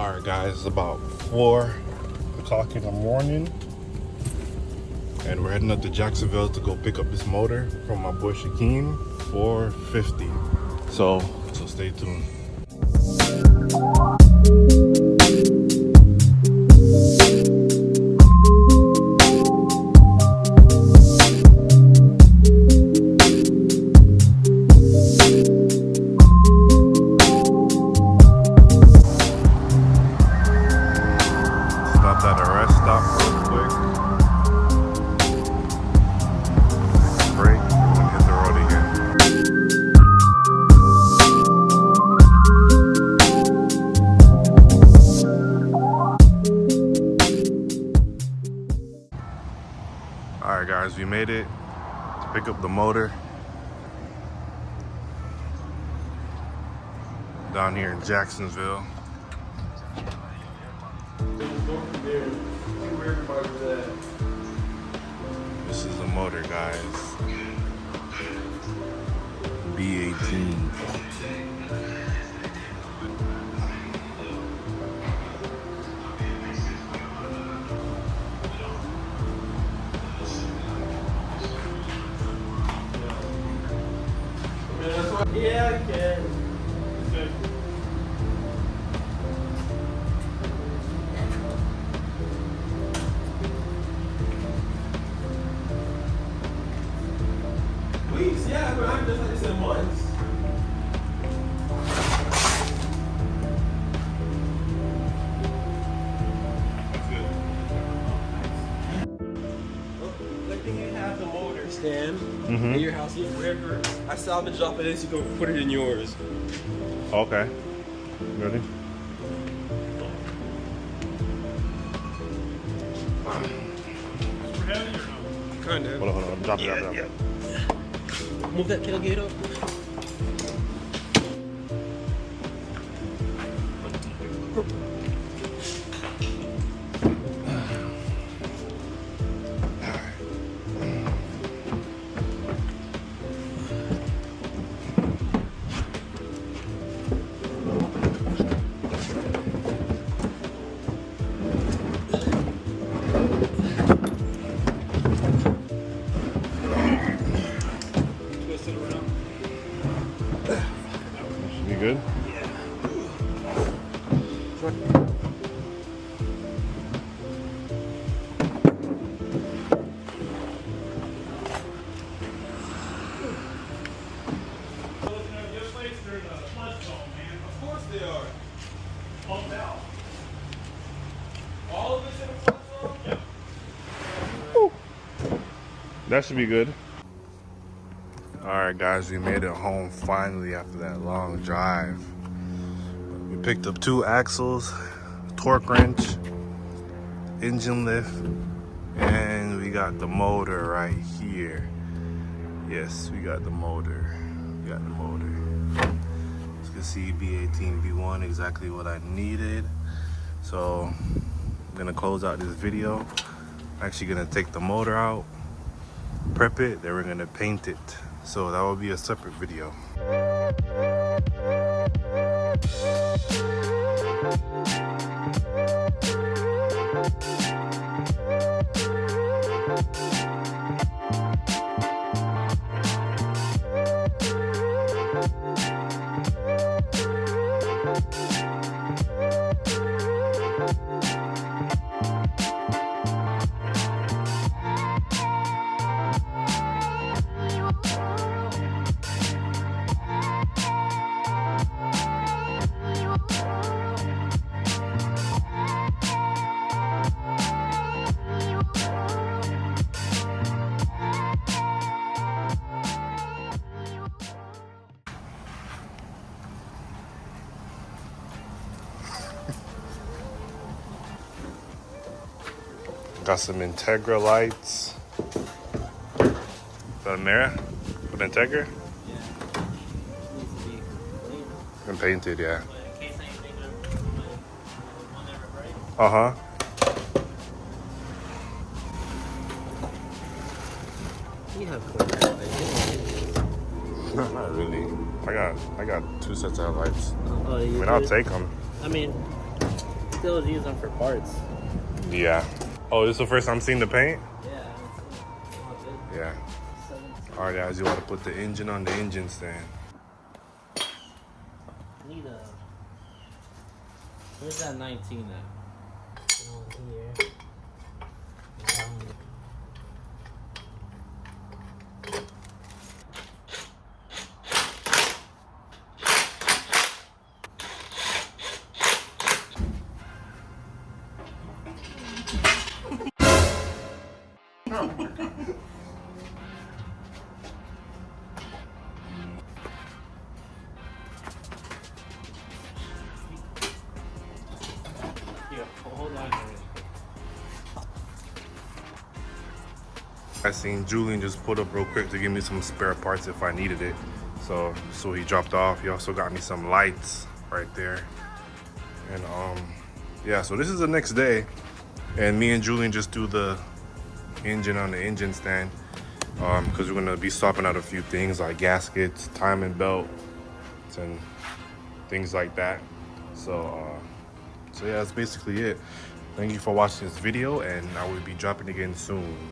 Alright guys, it's about 4 o'clock in the morning and we're heading up to Jacksonville to go pick up this motor from my boy Shaquem for $50. So stay tuned. Alright guys, we made it to pick up the motor down here in Jacksonville. This is the motor, guys. B18. Yeah, I can. Weeks, yeah, but I'm just like this in months. That's good. Good thing you have the motor stand in your house, wherever I salvage off of this, you can put it in yours. Okay. Ready? Kind of. Hold on. Drop it. Move that tailgate up. You good? Yeah. Of course they are. Pumped out. All of this in a flood zone? Yep. That should be good. Alright guys, we made it home finally after that long drive. We picked up 2 axles, torque wrench, engine lift, and we got the motor right here. Yes, we got the motor. As you can see, b18b1, exactly what I needed. So I'm gonna close out this video. I'm actually gonna take the motor out, prep it, then we're gonna paint it. So that will be a separate video. Got some Integra lights. Is that a mirror with Integra? Yeah. Needs to be clean. And painted, yeah. But in case anything will never break. Uh-huh. You have clean lights. Not really. I got 2 sets of headlights. Oh, I mean, I'll take them. I mean, still use them for parts. Yeah. Oh, this is the first time seeing the paint? Yeah. Yeah. Alright guys, you want to put the engine on the engine stand. Need a... Where's that 19 at? Oh, here. Here, hold on. I seen Julian just put up real quick to give me some spare parts if I needed it. So he dropped off. He also got me some lights right there. And yeah, so this is the next day. And me and Julian just do the engine on the engine stand. Because we're gonna be swapping out a few things like gaskets, timing belts, and things like that. So yeah, that's basically it. Thank you for watching this video, and I will be dropping again soon.